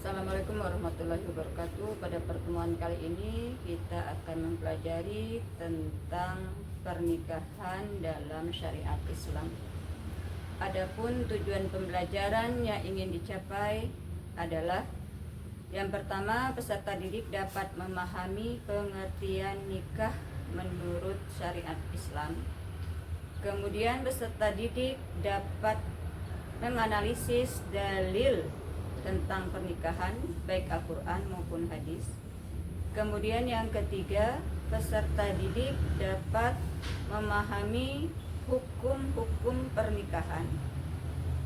Assalamualaikum warahmatullahi wabarakatuh. Pada pertemuan kali ini kita akan mempelajari tentang pernikahan dalam syariat Islam. Adapun tujuan pembelajaran yang ingin dicapai adalah yang pertama, peserta didik dapat memahami pengertian nikah menurut syariat Islam. Kemudian peserta didik dapat menganalisis dalil tentang pernikahan baik Al-Quran maupun hadis. Kemudian yang ketiga, peserta didik dapat memahami hukum-hukum pernikahan.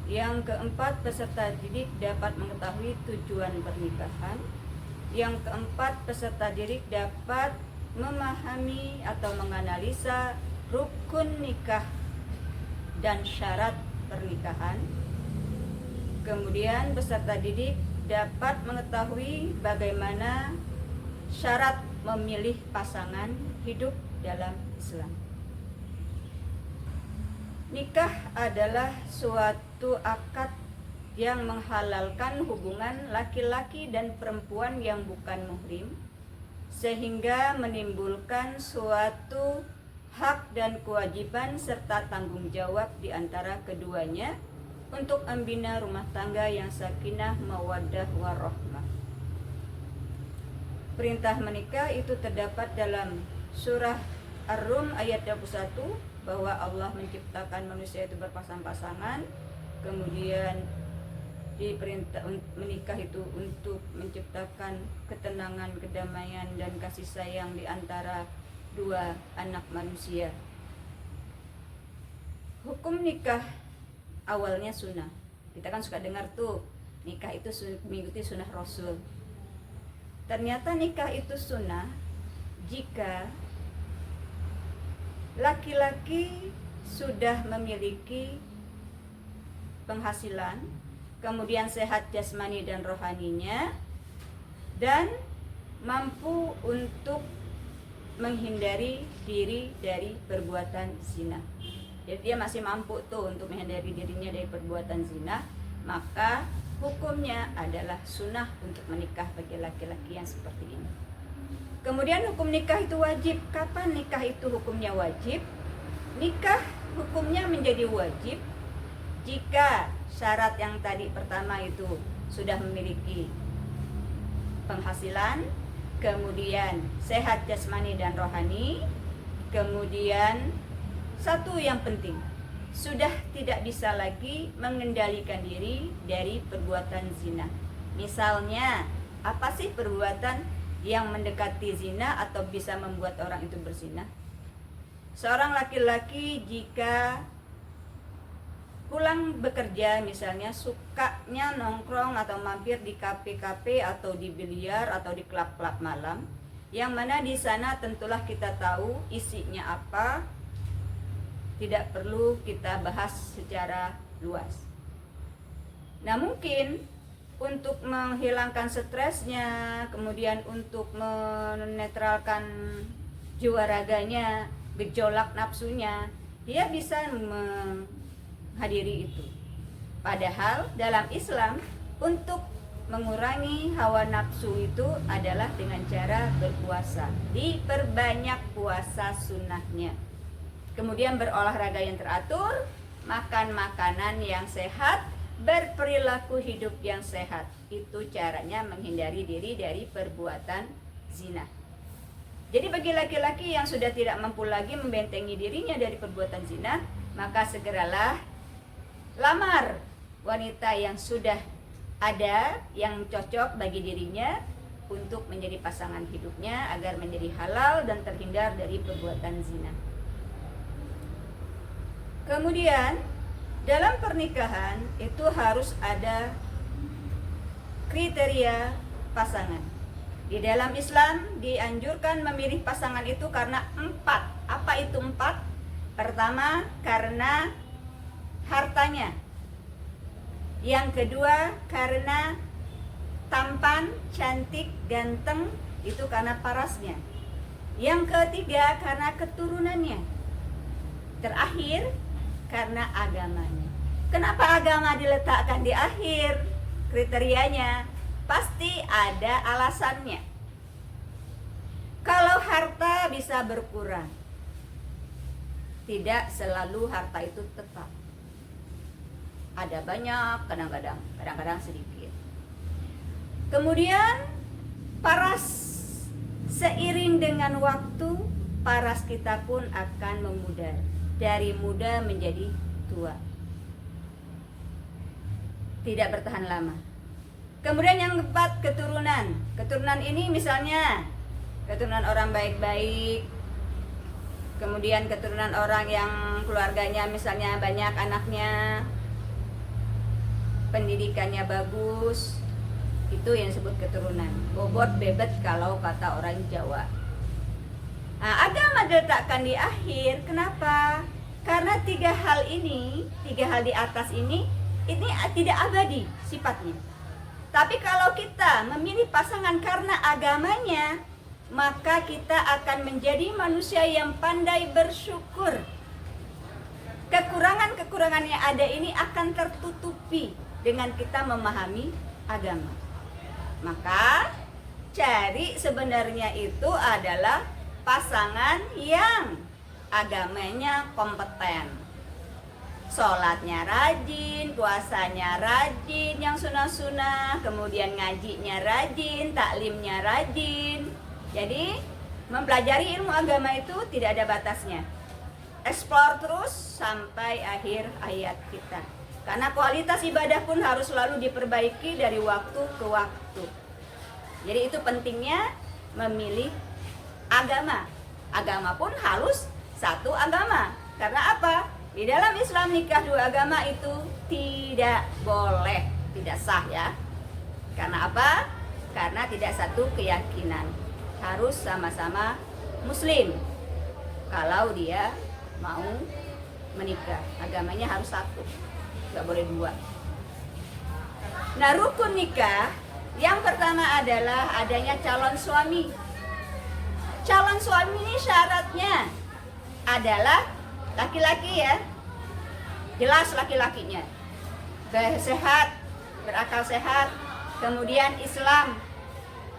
Yang keempat, peserta didik dapat mengetahui tujuan pernikahan. Yang keempat, peserta didik dapat memahami atau menganalisa rukun nikah dan syarat pernikahan. Kemudian peserta didik dapat mengetahui bagaimana syarat memilih pasangan hidup dalam Islam. Nikah adalah suatu akad yang menghalalkan hubungan laki-laki dan perempuan yang bukan muhrim, sehingga menimbulkan suatu hak dan kewajiban serta tanggung jawab di antara keduanya untuk membina rumah tangga yang sakinah, mawaddah, warahmah. Perintah menikah itu terdapat dalam surah Ar-Rum ayat 21 bahwa Allah menciptakan manusia itu berpasang-pasangan. Kemudian diperintah menikah itu untuk menciptakan ketenangan, kedamaian dan kasih sayang di antara dua anak manusia. Hukum nikah awalnya sunnah. Kita kan suka dengar tuh nikah itu mengikuti sunnah Rasul. Ternyata nikah itu sunnah jika laki-laki sudah memiliki penghasilan, kemudian sehat jasmani dan rohaninya, dan mampu untuk menghindari diri dari perbuatan zina. Jadi dia masih mampu tuh untuk menghindari dirinya dari perbuatan zina, maka hukumnya adalah sunnah untuk menikah bagi laki-laki yang seperti ini. Kemudian hukum nikah itu wajib. Kapan nikah itu hukumnya wajib? Nikah hukumnya menjadi wajib jika syarat yang tadi pertama itu sudah memiliki penghasilan, kemudian sehat jasmani dan rohani, kemudian satu yang penting, sudah tidak bisa lagi mengendalikan diri dari perbuatan zina. Misalnya, apa sih perbuatan yang mendekati zina atau bisa membuat orang itu berzina? Seorang laki-laki jika pulang bekerja misalnya sukanya nongkrong atau mampir di kafe-kafe atau di biliar atau di klub-klub malam, yang mana di sana tentulah kita tahu isinya apa, tidak perlu kita bahas secara luas. Nah, mungkin untuk menghilangkan stresnya, kemudian untuk menetralkan jiwa raganya, gejolak nafsunya, dia bisa menghadiri itu. Padahal dalam Islam untuk mengurangi hawa nafsu itu adalah dengan cara berpuasa. Diperbanyak puasa sunnahnya. Kemudian berolahraga yang teratur, makan makanan yang sehat, berperilaku hidup yang sehat. Itu caranya menghindari diri dari perbuatan zina. Jadi bagi laki-laki yang sudah tidak mampu lagi membentengi dirinya dari perbuatan zina, maka segeralah lamar wanita yang sudah ada, yang cocok bagi dirinya untuk menjadi pasangan hidupnya agar menjadi halal dan terhindar dari perbuatan zina. Kemudian dalam pernikahan itu harus ada kriteria pasangan. Di dalam Islam dianjurkan memilih pasangan itu karena 4. Apa itu 4? Pertama, karena hartanya. Yang kedua, karena tampan, cantik, ganteng, itu karena parasnya. Yang ketiga, karena keturunannya. Terakhir, karena agamanya. Kenapa agama diletakkan di akhir kriterianya? pasti ada alasannya. Kalau harta bisa berkurang, tidak selalu harta itu tetap. Ada banyak, kadang-kadang sedikit. Kemudian seiring dengan waktu, paras kita pun akan memudar. Dari muda menjadi tua. Tidak bertahan lama. Kemudian yang keempat, keturunan. Keturunan ini misalnya keturunan orang baik-baik, kemudian keturunan orang yang keluarganya misalnya banyak anaknya, pendidikannya bagus, itu yang disebut keturunan. Bobot bebet kalau kata orang Jawa. Nah, agama diletakkan di akhir. Kenapa? Karena tiga hal di atas ini tidak abadi sifatnya. Tapi kalau kita memilih pasangan karena agamanya, maka kita akan menjadi manusia yang pandai bersyukur. Kekurangan-kekurangan yang ada ini akan tertutupi dengan kita memahami agama. Maka cari sebenarnya itu adalah pasangan yang agamanya kompeten. Sholatnya rajin, puasanya rajin, yang sunah-sunah, kemudian ngajinya rajin, taklimnya rajin. Jadi mempelajari ilmu agama itu tidak ada batasnya. Explore terus sampai akhir hayat kita. Karena kualitas ibadah pun harus selalu diperbaiki dari waktu ke waktu. Jadi itu pentingnya memilih agama. Agama pun harus satu agama. Karena apa? Di dalam Islam nikah dua agama itu tidak boleh, tidak sah ya. Karena apa? Karena tidak satu keyakinan. Harus sama-sama muslim kalau dia mau menikah. Agamanya harus satu, nggak boleh dua. Nah, rukun nikah yang pertama adalah adanya calon suami. Calon suami ini syaratnya adalah laki-laki ya, jelas laki-lakinya, sehat, berakal sehat, kemudian Islam,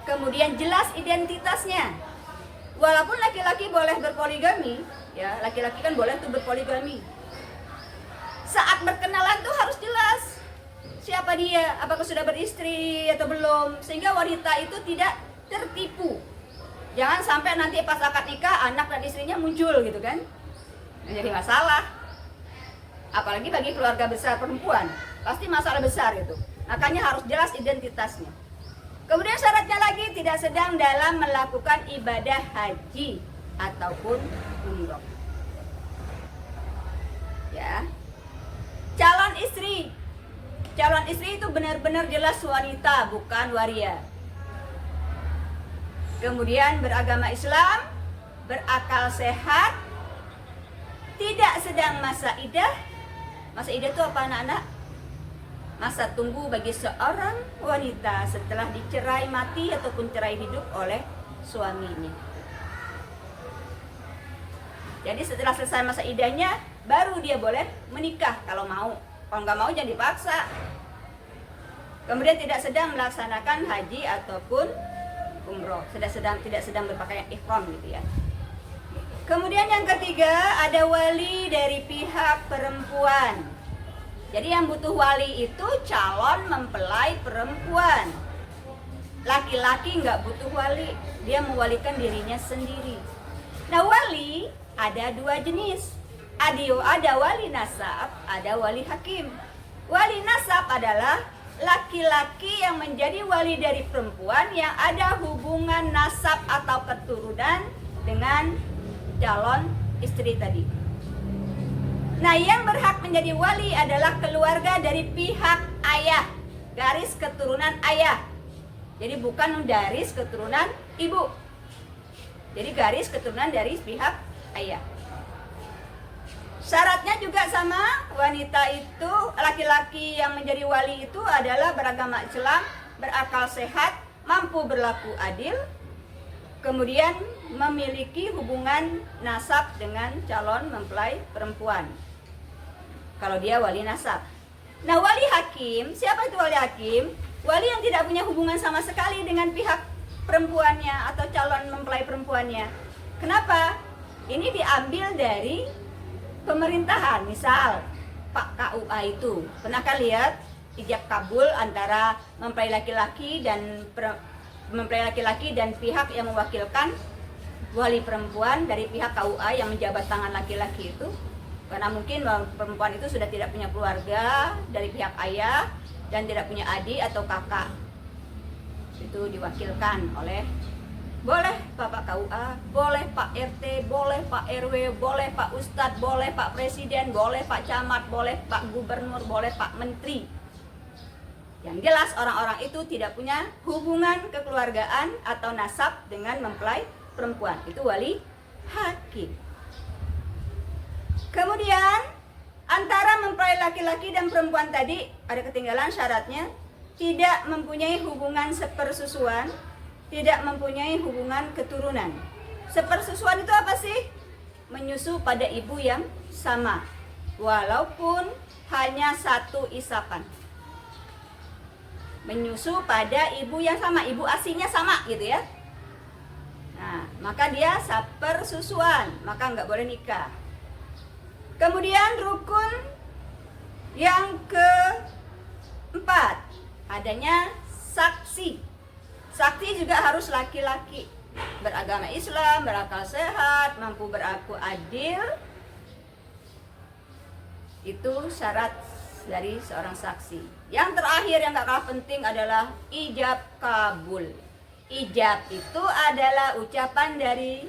kemudian jelas identitasnya. Walaupun laki-laki boleh berpoligami, ya laki-laki kan boleh tuh berpoligami. Saat berkenalan tuh harus jelas siapa dia, apakah sudah beristri atau belum, sehingga wanita itu tidak tertipu. Jangan sampai nanti pas akad nikah anak dan istrinya muncul gitu kan, jadi masalah. Apalagi bagi keluarga besar perempuan, pasti masalah besar itu. Makanya harus jelas identitasnya. Kemudian syaratnya lagi tidak sedang dalam melakukan ibadah haji ataupun umroh. Ya. Calon istri itu benar-benar jelas wanita, bukan waria. Kemudian beragama Islam, berakal sehat, tidak sedang masa idah. Masa idah itu apa anak-anak? Masa tunggu bagi seorang wanita setelah dicerai mati ataupun cerai hidup oleh suaminya. Jadi setelah selesai masa idahnya, baru dia boleh menikah kalau mau. Kalau nggak mau jangan dipaksa. Kemudian tidak sedang melaksanakan haji ataupun umroh, tidak sedang berpakaian ihram gitu ya. Kemudian yang ketiga, ada wali dari pihak perempuan. Jadi yang butuh wali itu calon mempelai perempuan. Laki-laki nggak butuh wali, dia mewalikan dirinya sendiri. Nah, wali ada dua jenis. Ada wali nasab, ada wali hakim. Wali nasab adalah laki-laki yang menjadi wali dari perempuan yang ada hubungan nasab atau keturunan dengan calon istri tadi. Nah, yang berhak menjadi wali adalah keluarga dari pihak ayah, garis keturunan ayah. Jadi bukan garis keturunan ibu. Jadi garis keturunan dari pihak ayah. Syaratnya juga sama, wanita itu, laki-laki yang menjadi wali itu adalah beragama Islam, berakal sehat, mampu berlaku adil, kemudian memiliki hubungan nasab dengan calon mempelai perempuan. Kalau dia wali nasab. Nah, wali hakim, siapa itu wali hakim? wali yang tidak punya hubungan sama sekali dengan pihak perempuannya atau calon mempelai perempuannya. Kenapa? Ini diambil dari pemerintahan. Misal Pak KUA itu, pernahkah lihat ijab kabul antara mempelai laki-laki dan pihak yang mewakilkan wali perempuan dari pihak KUA yang menjabat tangan laki-laki itu? Karena mungkin perempuan itu sudah tidak punya keluarga dari pihak ayah dan tidak punya adik atau kakak. Itu diwakilkan oleh, boleh Bapak KUA, boleh Pak RT, boleh Pak RW, boleh Pak Ustadz, boleh Pak Presiden, boleh Pak Camat, boleh Pak Gubernur, boleh Pak Menteri. Yang jelas orang-orang itu tidak punya hubungan kekeluargaan atau nasab dengan mempelai perempuan. Itu wali hakim. Kemudian antara mempelai laki-laki dan perempuan tadi ada ketinggalan syaratnya, tidak mempunyai hubungan sepersusuan, tidak mempunyai hubungan keturunan. Sepersusuan itu apa sih? Menyusu pada ibu yang sama, walaupun hanya satu isapan. Menyusu pada ibu yang sama, ibu asinya sama gitu ya. Nah, maka dia sepersusuan, maka nggak boleh nikah. Kemudian rukun yang keempat, adanya saksi. Saksi juga harus laki-laki, beragama Islam, berakal sehat, mampu berlaku adil. Itu syarat dari seorang saksi. Yang terakhir yang gak kalah penting adalah ijab kabul. Ijab itu adalah ucapan dari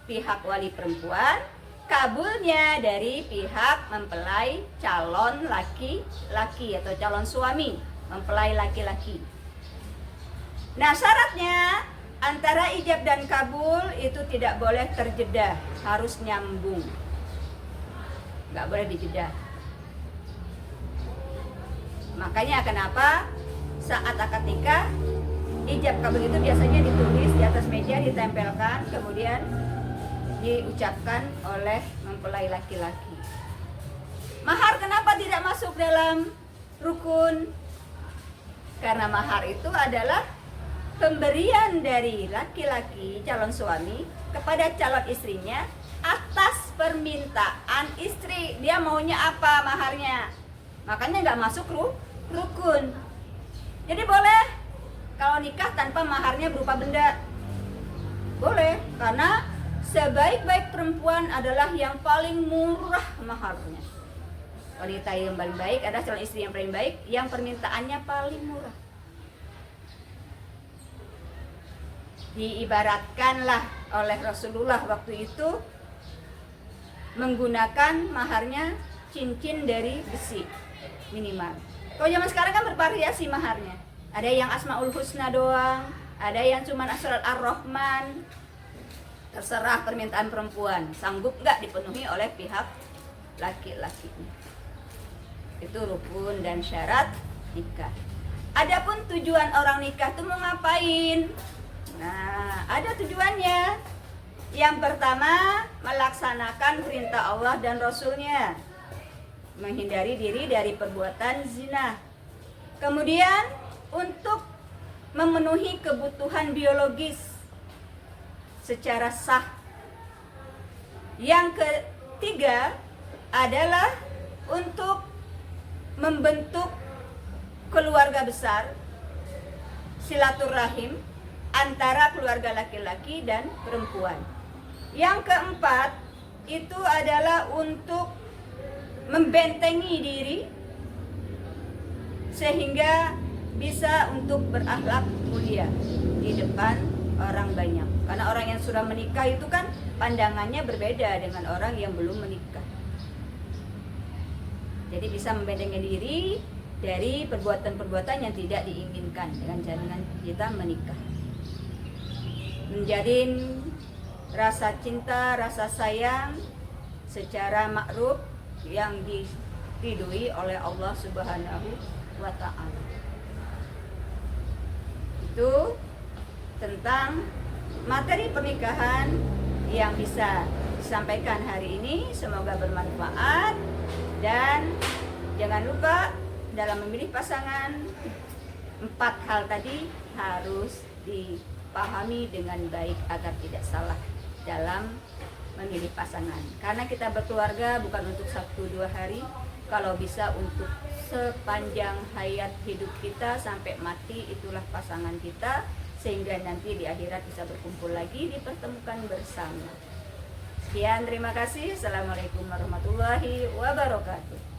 pihak wali perempuan, kabulnya dari pihak mempelai calon laki-laki atau calon suami mempelai laki-laki. Nah, syaratnya antara ijab dan kabul itu tidak boleh terjeda, harus nyambung, nggak boleh dijeda. Makanya kenapa saat akad nikah ijab kabul itu biasanya ditulis di atas meja, ditempelkan, kemudian diucapkan oleh mempelai laki-laki. Mahar kenapa tidak masuk dalam rukun? Karena mahar itu adalah pemberian dari laki-laki calon suami kepada calon istrinya atas permintaan istri. Dia maunya apa maharnya, makanya nggak masuk rukun. Jadi boleh kalau nikah tanpa maharnya berupa benda, boleh, karena sebaik-baik perempuan adalah yang paling murah maharnya. Wanita yang paling baik adalah calon istri yang paling baik, yang permintaannya paling murah. Diibaratkanlah oleh Rasulullah waktu itu menggunakan maharnya cincin dari besi minimal. Kalau zaman sekarang kan bervariasi maharnya. Ada yang Asmaul Husna doang, ada yang cuma Asral Ar-Rahman. Terserah permintaan perempuan, sanggup nggak dipenuhi oleh pihak laki-lakinya. Itu rukun dan syarat nikah. Adapun tujuan orang nikah itu mau ngapain? Nah, ada tujuannya. Yang pertama, melaksanakan perintah Allah dan Rasulnya, menghindari diri dari perbuatan zina. Kemudian untuk memenuhi kebutuhan biologis secara sah. Yang ketiga adalah untuk membentuk keluarga besar, silaturahim antara keluarga laki-laki dan perempuan. Yang keempat itu adalah untuk membentengi diri sehingga bisa untuk berakhlak mulia di depan orang banyak. Karena orang yang sudah menikah itu kan pandangannya berbeda dengan orang yang belum menikah. Jadi bisa membentengi diri dari perbuatan-perbuatan yang tidak diinginkan dengan kita menikah. Menjalin rasa cinta, rasa sayang secara ma'ruf yang diridhoi oleh Allah Subhanahu wa ta'ala. Itu tentang materi pernikahan yang bisa disampaikan hari ini. Semoga bermanfaat, dan jangan lupa dalam memilih pasangan 4 hal tadi harus dipahami dengan baik agar tidak salah dalam memilih pasangan. Karena kita berkeluarga bukan untuk 1-2 hari, kalau bisa untuk sepanjang hayat hidup kita sampai mati, itulah pasangan kita, sehingga nanti di akhirat bisa berkumpul lagi, dipertemukan bersama. Sekian, terima kasih. Assalamualaikum warahmatullahi wabarakatuh.